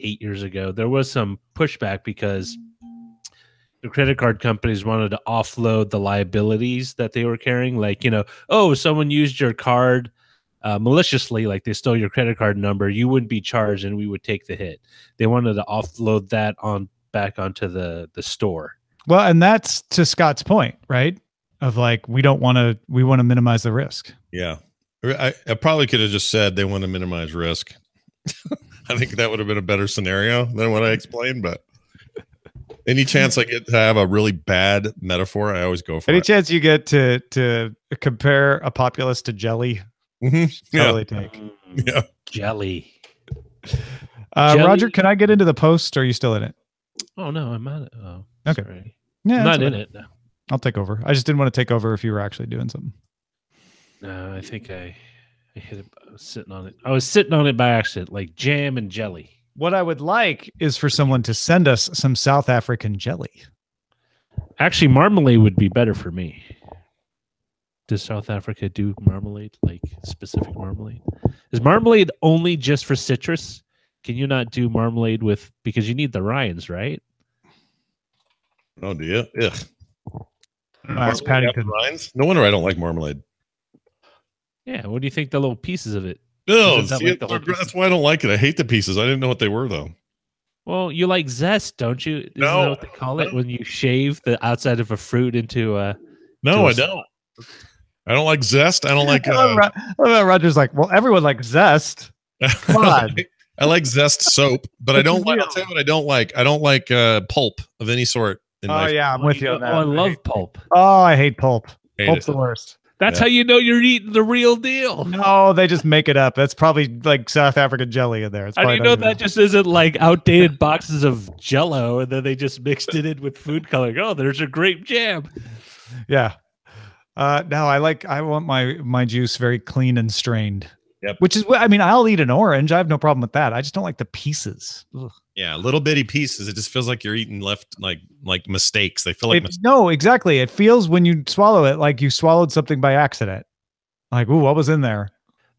8 years ago, there was some pushback because the credit card companies wanted to offload the liabilities that they were carrying. Like, someone used your card maliciously, like they stole your credit card number, you wouldn't be charged and we would take the hit. They wanted to offload that back onto the store. Well, and that's to Scott's point, right? Of like, we want to minimize the risk. Yeah. I probably could have just said they want to minimize risk. I think that would have been a better scenario than what I explained, but any chance I get to have a really bad metaphor, I always go for it. Any chance you get to compare a populace to jelly? Totally take. Yeah. Jelly. Roger, can I get into the post? Or are you still in it? Oh no, I'm not. Oh, okay. Sorry. Yeah, I'm not in it. No. I'll take over. I just didn't want to take over if you were actually doing something. No, I think I hit it. I was sitting on it. I was sitting on it by accident, like jam and jelly. What I would like is for someone to send us some South African jelly. Actually, marmalade would be better for me. Does South Africa do marmalade, like specific marmalade? Is marmalade only just for citrus? Can you not do marmalade because you need the rinds, right? Oh, do you? Ugh. Ask Paddington. Rinds? No wonder I don't like marmalade. Yeah, what do you think the little pieces of it? No, Like that's why I don't like it. I hate the pieces. I didn't know what they were, though. Well, you like zest, don't you? Isn't that what they call it when you shave the outside of a fruit into a... No, I don't. I don't like zest. I don't like... Roger's like, well, everyone likes zest. Come on. I like zest soap, but I don't like... I'll tell you what I don't like. I don't like pulp of any sort. I'm with you on that. Oh, I love pulp. Oh, I hate pulp. Pulp's the worst. That's how you know you're eating the real deal. No, they just make it up. That's probably like South African jelly in there. How do you know that just isn't like outdated boxes of Jell-O and then they just mixed it in with food coloring? Oh, there's a grape jam. Yeah. No, I want my juice very clean and strained. Yep. Which is, I mean, I'll eat an orange. I have no problem with that. I just don't like the pieces. Ugh. Yeah, little bitty pieces. It just feels like you're eating left like mistakes. They feel like mistakes. No, exactly. It feels when you swallow it like you swallowed something by accident. Like, ooh, what was in there?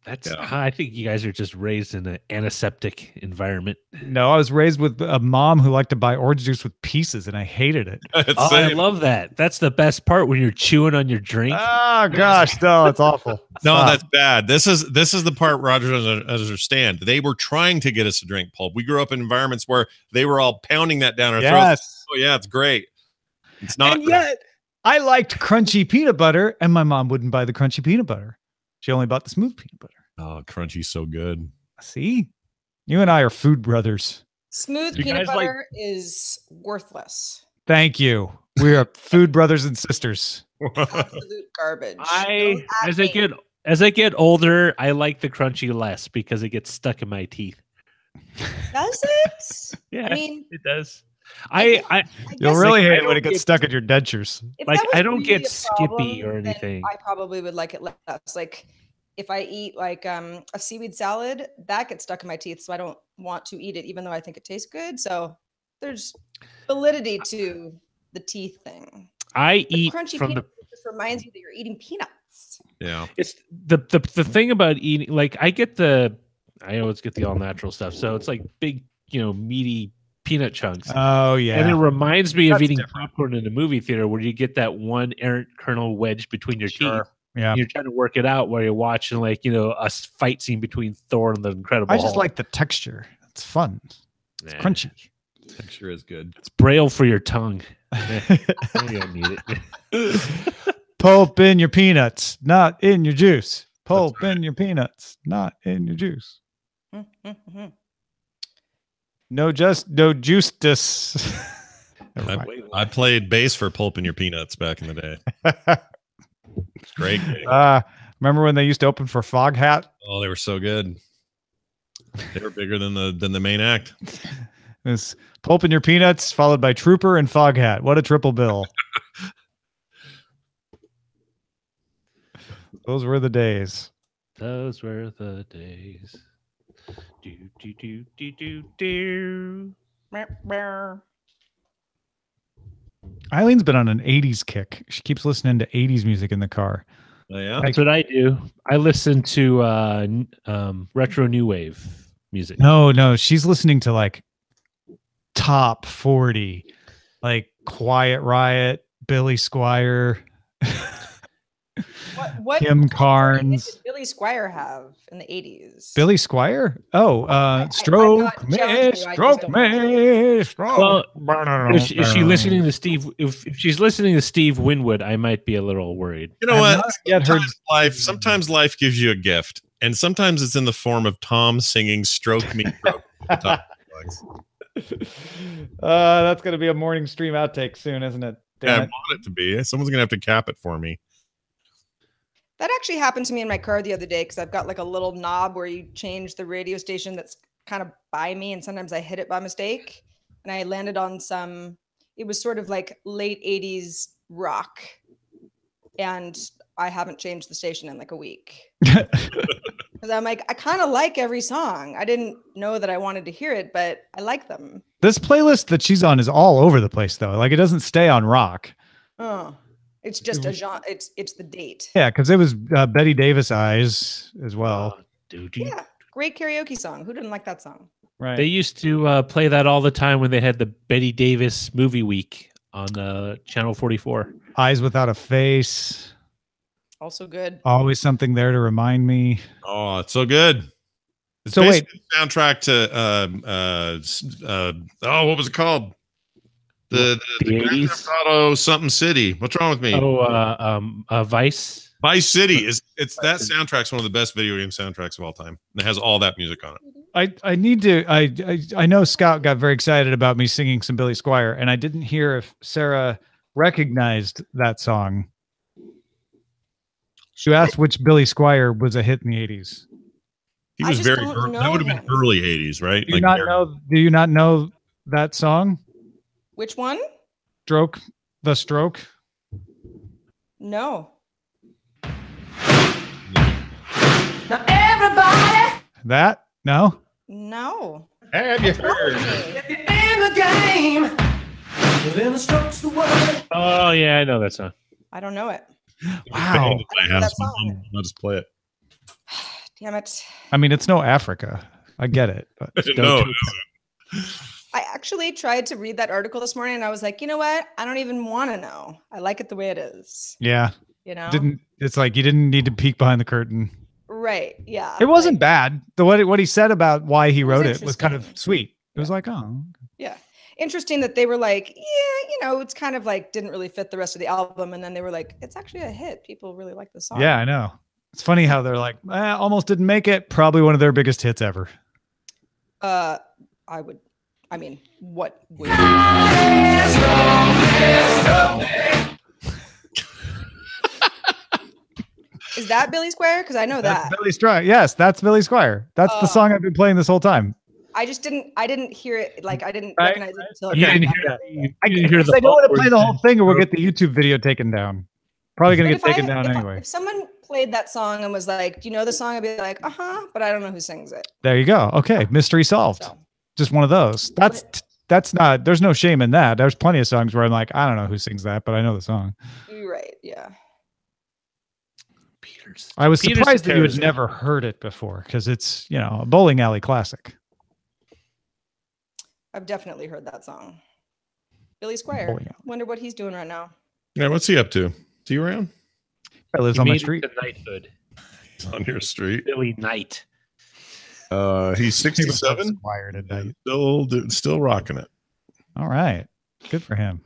I think you guys are just raised in an antiseptic environment. No, I was raised with a mom who liked to buy orange juice with pieces, and I hated it. I love that. That's the best part when you're chewing on your drink. Oh gosh, no, it's awful. No, that's bad. This is the part Roger doesn't understand. They were trying to get us to drink pulp. We grew up in environments where they were all pounding that down our throats. Oh yeah, it's great. It's not. And yet, I liked crunchy peanut butter, and my mom wouldn't buy the crunchy peanut butter. She only bought the smooth peanut butter. Oh, crunchy's so good. See, you and I are food brothers. Smooth peanut butter is worthless. Thank you. We are food brothers and sisters. Absolute garbage. As I get older, I like the crunchy less because it gets stuck in my teeth. Does it? Yeah, I mean, it does. You'll really hate it when it gets stuck in your dentures. Like I don't get skippy or anything. I probably would like it less. Like if I eat like a seaweed salad, that gets stuck in my teeth, so I don't want to eat it, even though I think it tastes good. So there's validity to the teeth thing. I eat crunchy from peanut just reminds you that you're eating peanuts. Yeah, it's the thing about eating. Like I always get the all natural stuff, so it's like big, meaty peanut chunks. Oh yeah, and it reminds me of eating popcorn in a movie theater where you get that one errant kernel wedged between your teeth. Yeah, you're trying to work it out while you're watching a fight scene between Thor and the Incredible Hulk. I just like the texture. It's fun. It's crunchy. Texture is good. It's braille for your tongue. You don't need it. Pulp in your peanuts, not in your juice. Pulp in your peanuts, not in your juice. No juice. I played bass for Pulp in Your Peanuts back in the day. It's great. Remember when they used to open for Foghat? Oh, they were so good. They were bigger than the main act. It was Pulp in Your Peanuts, followed by Trooper and Foghat. What a triple bill. Those were the days. Those were the days. Do. Eileen's been on an 80s kick. She keeps listening to 80s music in the car. Oh, yeah. That's what I do. I listen to retro new wave music. No, she's listening to like top 40, like Quiet Riot, Billy Squier, What Kim music Carnes. did Billy Squier have in the 80s? Billy Squier? Oh, I'm stroke not me, challenging you, I just stroke don't me, stroke. Well, is she listening to Steve? If she's listening to Steve Winwood, I might be a little worried. You know I've what? not yet heard- Sometimes life gives you a gift, and sometimes it's in the form of Tom singing "Stroke Me." Stroke Me." That's gonna be a morning stream outtake soon, isn't it? Yeah, I Damn it. want it to be. Someone's gonna have to cap it for me. That actually happened to me in my car the other day because I've got like a little knob where you change the radio station that's kind of by me, and sometimes I hit it by mistake. And I landed on it was sort of like late 80s rock. And I haven't changed the station in like a week. Because I'm like, I kind of like every song. I didn't know that I wanted to hear it, but I like them. This playlist that she's on is all over the place, though. Like, it doesn't stay on rock. Oh, it's just a genre. It's the date. Yeah, because it was Betty Davis Eyes as well. Dude, Yeah, great karaoke song. Who didn't like that song? Right. they used to play that all the time when they had the Betty Davis movie week on Channel 44. Eyes Without a Face. Also good. Always something there to remind me. Oh, it's so good. It's So wait. basically the soundtrack to what was it called? The Grand 80s? Theft Auto something city. What's wrong with me? Vice. Vice City is that soundtrack's one of the best video game soundtracks of all time. And it has all that music on it. I need to I know Scott got very excited about me singing some Billy Squier, and I didn't hear if Sarah recognized that song. She asked which Billy Squier was a hit in the 80s. He I was just very don't early, know that would have been him. early 80s, right? Do you not know that song? Which one? The Stroke? No. Now everybody, That? No? No. Have you heard? if you're in the game, then the stroke's the word. Oh yeah, I know that song. I don't know it. Wow. I know have that some. song. I'll just play it. Damn it. I mean, it's no Africa. I get it. But No, it isn't. I actually tried to read that article this morning and I was like, you know what? I don't even want to know. I like it the way it is. yeah, You know? it's like you didn't need to peek behind the curtain. Right. Yeah. It wasn't like, bad. What he said about why he wrote it was kind of interesting. sweet. It was like, oh, Yeah. Interesting that they were like, yeah, you know, it's kind of like didn't really fit the rest of the album. And then they were like, it's actually a hit. People really like the song. yeah, I know. It's funny how they're like, almost didn't make it. Probably one of their biggest hits ever. I mean, what would Is that Billy Squier? Because I know That's that. Billy Squier. Yes, that's Billy Squier. That's the song I've been playing this whole time. I didn't hear it. Like I didn't Right, recognize it until You it didn't came hear back. that. You I didn't hear the. don't want to play the whole forward. thing, or we'll get the YouTube video taken down. Probably gonna But get taken down anyway. If someone played that song and was like, "Do you know the song?" I'd be like, but I don't know who sings it. There you go. Okay, mystery solved. So Just one of those. That's not. There's no shame in that. There's plenty of songs where I'm like, I don't know who sings that, but I know the song. you're right. Yeah. I was Peter surprised that you had Cetera's- never heard it before because it's a bowling alley classic. I've definitely heard that song. Billy Squier. Oh, yeah. Wonder what he's doing right now. Yeah, what's he up to? Is he around? It lives He on my made it street. to knighthood. He's on your street. Billy Knight. He's 67. Squire tonight. Still rocking it. All right, good for him.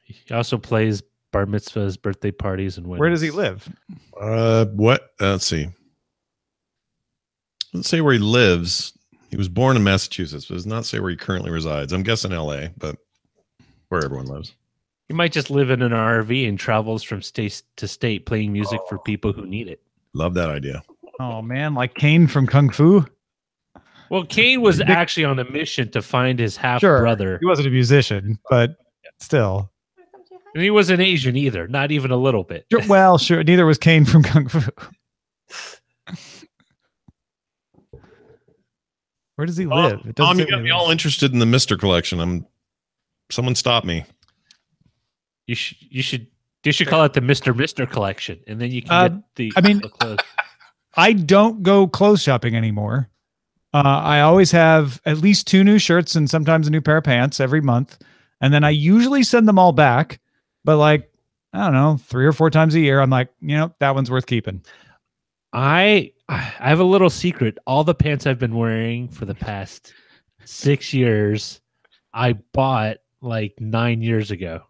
He also plays bar mitzvahs, birthday parties, and weddings. Where does he live? What? Let's see. Let's say where he lives. He was born in Massachusetts, but does not say where he currently resides. I'm guessing LA, but where everyone lives. He might just live in an RV and travels from state to state playing music for people who need it. Love that idea. Oh man, like Kane from Kung Fu. Well, Kane was actually on a mission to find his half Sure, brother. he wasn't a musician, but still. And he wasn't Asian either, not even a little bit. Sure, well, sure. Neither was Kane from Kung Fu. Where does he live? It doesn't Tom, you say got where me he lives. all interested in the Mister collection. Someone stop me. You should call it the Mr. collection, and then you can get the. I mean, the clothes. I don't go clothes shopping anymore. I always have at least 2 new shirts and sometimes a new pair of pants every month. And then I usually send them all back. But like, I don't know, 3 or 4 times a year, I'm like, that one's worth keeping. I have a little secret. All the pants I've been wearing for the past 6 years, I bought like 9 years ago.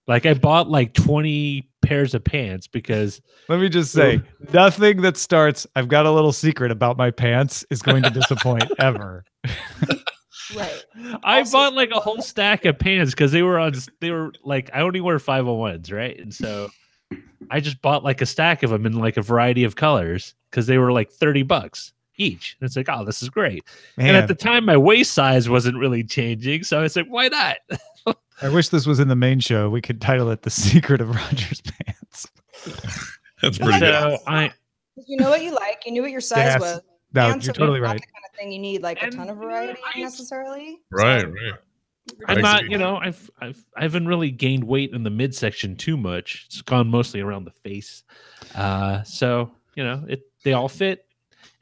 Like I bought like 20 pairs of pants because let me just say, nothing that starts, I've got a little secret about my pants is going to disappoint ever. Right. I bought like a whole stack of pants because they were like, I only wear 501s, right? And so I just bought like a stack of them in like a variety of colors because they were like $30 each. And it's like, oh, this is great. Man. And at the time, my waist size wasn't really changing. So I was like, why not? I wish this was in the main show. We could title it The Secret of Roger's Pants. That's pretty good. You know what you like. You knew what your size was. No, you're totally right. Not the kind of thing you need like a ton of variety necessarily. Right. I'm not, I haven't really gained weight in the midsection too much. It's gone mostly around the face. So, they all fit.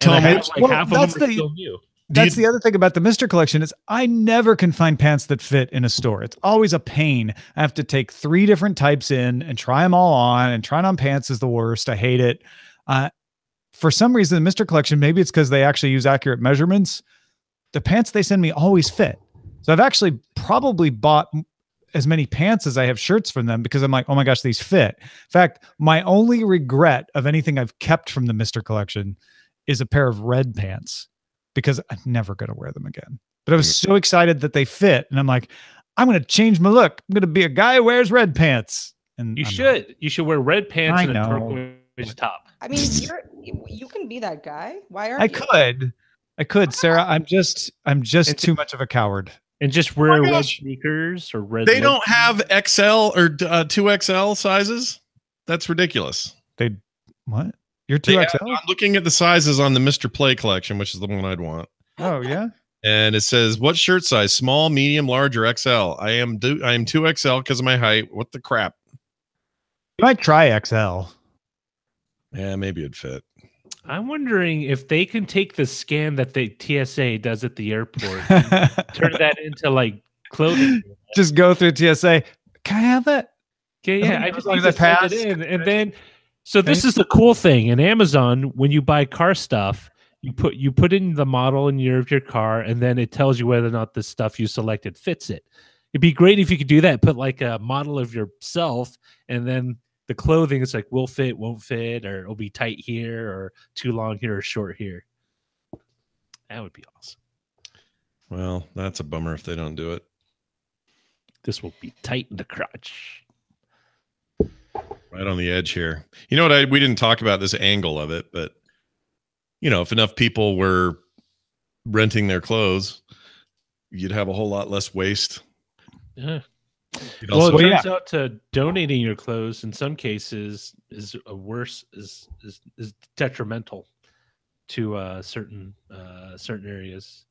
And half of them are still new. That's the other thing about the Mr. collection is I never can find pants that fit in a store. It's always a pain. I have to take 3 different types in and try them all on, and trying on pants is the worst. I hate it. For some reason, the Mr. collection, maybe it's because they actually use accurate measurements. The pants they send me always fit. So I've actually probably bought as many pants as I have shirts from them because I'm like, oh my gosh, these fit. In fact, my only regret of anything I've kept from the Mr. collection is a pair of red pants, because I'm never going to wear them again. But I was so excited that they fit. And I'm like, I'm going to change my look. I'm going to be a guy who wears red pants. And you should wear red pants and a turquoise top. I mean, you can be that guy. Why aren't you? I could, Sarah. I'm just too much of a coward. And just wear red sneakers or red. They don't have XL or 2XL sizes. That's ridiculous. What? You're 2XL? I'm looking at the sizes on the Mr. Play collection, which is the one I'd want. Oh, yeah? And it says, what shirt size? Small, medium, large, or XL? I am 2XL because of my height. What the crap? You might try XL. Yeah, maybe it'd fit. I'm wondering if they can take the scan that the TSA does at the airport and turn that into like clothing. Just go through TSA. Can I have that? Okay, yeah. I just need to send it in, and then. So this is the cool thing in Amazon. When you buy car stuff, you put in the model and year of your car, and then it tells you whether or not the stuff you selected fits it. It'd be great if you could do that. Put like a model of yourself, and then the clothing is like will fit, won't fit, or it'll be tight here, or too long here, or short here. That would be awesome. Well, that's a bummer if they don't do it. This will be tight in the crotch. Right on the edge here. You know what? We didn't talk about this angle of it, but if enough people were renting their clothes, you'd have a whole lot less waste. Yeah. Well, it turns out to donating your clothes in some cases is detrimental to certain areas.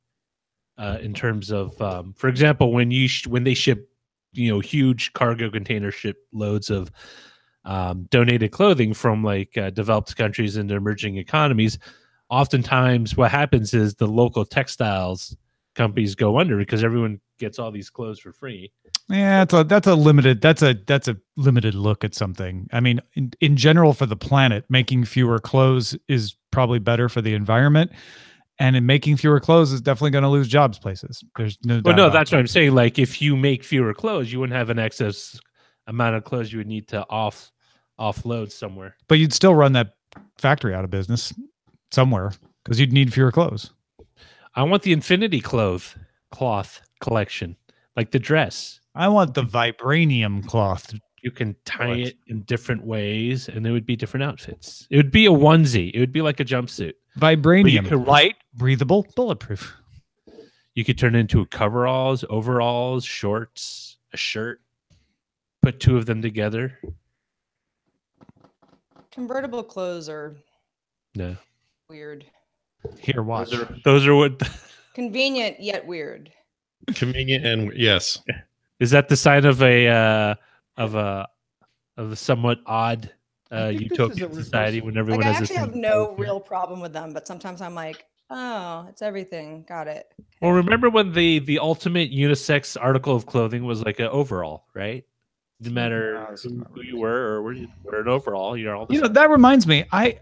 In terms of, for example, when they ship, huge cargo container ship loads of donated clothing from like developed countries into emerging economies, oftentimes what happens is the local textiles companies go under because everyone gets all these clothes for free. Yeah, that's a limited look at something. I mean, in general, for the planet, making fewer clothes is probably better for the environment. And in making fewer clothes is definitely going to lose jobs places. There's no doubt. Well, no, that's what I'm saying. Like, if you make fewer clothes, you wouldn't have an excess amount of clothes you would need to offload somewhere. But you'd still run that factory out of business somewhere because you'd need fewer clothes. I want the infinity cloth collection, like the dress. I want the vibranium cloth. You can tie it in different ways, and there would be different outfits. It would be a onesie. It would be like a jumpsuit. Vibranium, light, breathable, bulletproof. You could turn it into coveralls, overalls, shorts, a shirt. Put 2 of them together. Convertible clothes are weird. Here, watch. Those are what convenient yet weird. Convenient and yes. Is that the sign of a of a somewhat odd think this is utopian a society when everyone Like, I has actually a have single no color. real problem with them, but sometimes I'm like, oh, it's everything. Got it. Well, Okay. remember when the ultimate unisex article of clothing was like an overall, right? Didn't matter who you were or were you were an overall. You're all the You know, same. that reminds me. I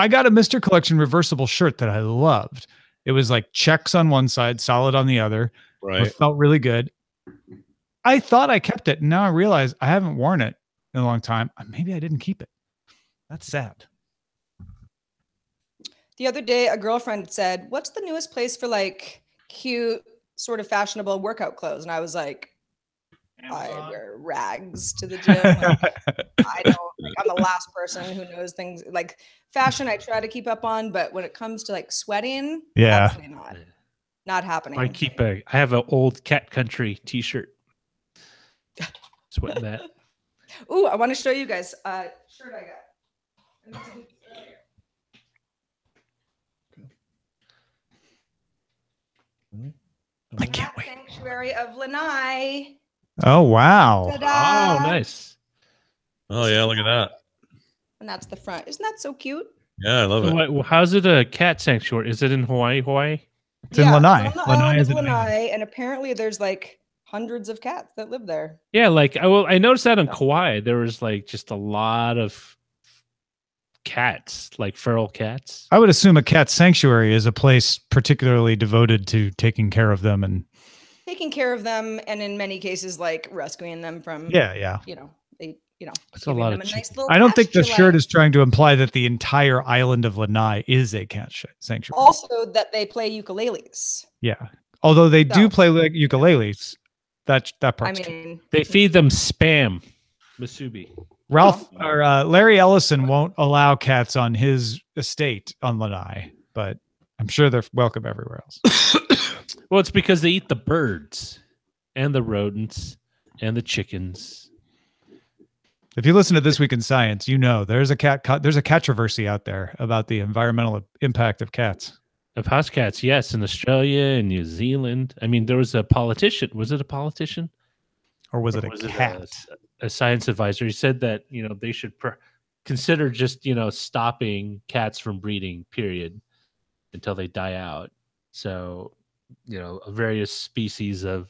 got a Mr. Collection reversible shirt that I loved. It was like checks on one side, solid on the other. Right. It felt really good. I thought I kept it. And now I realize I haven't worn it in a long time. Maybe I didn't keep it. That's sad. The other day, a girlfriend said, "What's the newest place for like cute, sort of fashionable workout clothes?" And I was like, I wear rags to the gym. Like, I don't, like, I'm the last person who knows things like fashion. I try to keep up on, but when it comes to like sweating, Yeah. absolutely not happening. I have an old Cat Country T-shirt. Sweating that. Ooh, I want to show you guys shirt I got. I can't wait. Sanctuary of Lanai. Oh, wow. Ta-da! Oh, nice. Oh yeah, look at that. And that's the front. Isn't that so cute? Yeah, I love it. Well, how's it a cat sanctuary? Is it in Hawaii? It's in Lanai. It's on the Lanai island is of an island. Lanai, and apparently there's like hundreds of cats that live there. Yeah, like I noticed that on Kauai. There was like just a lot of cats, like feral cats. I would assume a cat sanctuary is a place particularly devoted to taking care of them and Taking care of them, and in many cases, like rescuing them from, yeah. That's a giving lot them of a nice chicken. little I don't think the pasture shirt land. is trying to imply that the entire island of Lanai is a cat sanctuary. Also, that they play ukuleles. Yeah. Although they do So- play like ukuleles. That I part's true. mean, They feed them spam, masubi. Ralph or Larry Ellison won't allow cats on his estate on Lanai, but I'm sure they're welcome everywhere else. Well, it's because they eat the birds and the rodents and the chickens. If you listen to This Week in Science, you know there's a controversy out there about the environmental impact of cats. Of house cats, yes, in Australia and New Zealand. I mean, there was a politician. Was it a politician? Or was it Or a was cat? a science advisor? He said that, they should consider just, stopping cats from breeding, period, until they die out. So, various species of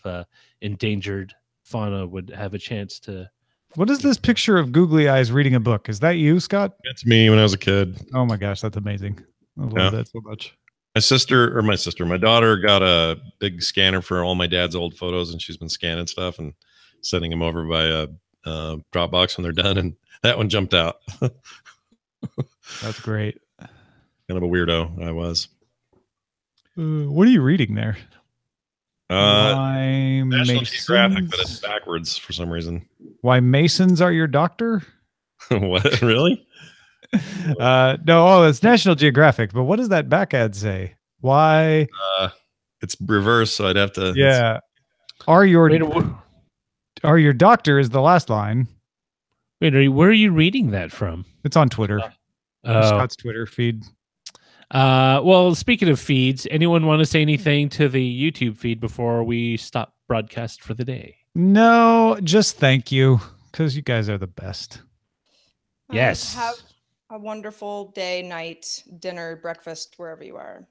endangered fauna would have a chance to. What is this picture of googly eyes reading a book? Is that you, Scott? That's me when I was a kid. Oh my gosh, that's amazing. I love that so much. My daughter got a big scanner for all my dad's old photos, and she's been scanning stuff and sending them over by a Dropbox when they're done. And that one jumped out. That's great. Kind of a weirdo I was. What are you reading there? Why National Geographic, Masons? but it's backwards for some reason. Why Masons are your doctor? What? Really? No, it's National Geographic, but what does that back ad say? Why? It's reverse, so I'd have to. Yeah. Are your doctor is the last line. Wait, where are you reading that from? It's on Twitter. Oh. Scott's Twitter feed. Well, speaking of feeds, anyone want to say anything to the YouTube feed before we stop broadcast for the day? No, just thank you, because you guys are the best. Yes. Have a wonderful day, night, dinner, breakfast, wherever you are.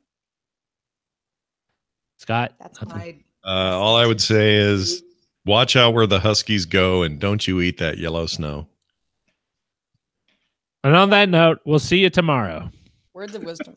Scott? That's nothing. All I would say is watch out where the Huskies go, and don't you eat that yellow snow. And on that note, we'll see you tomorrow. Words of wisdom.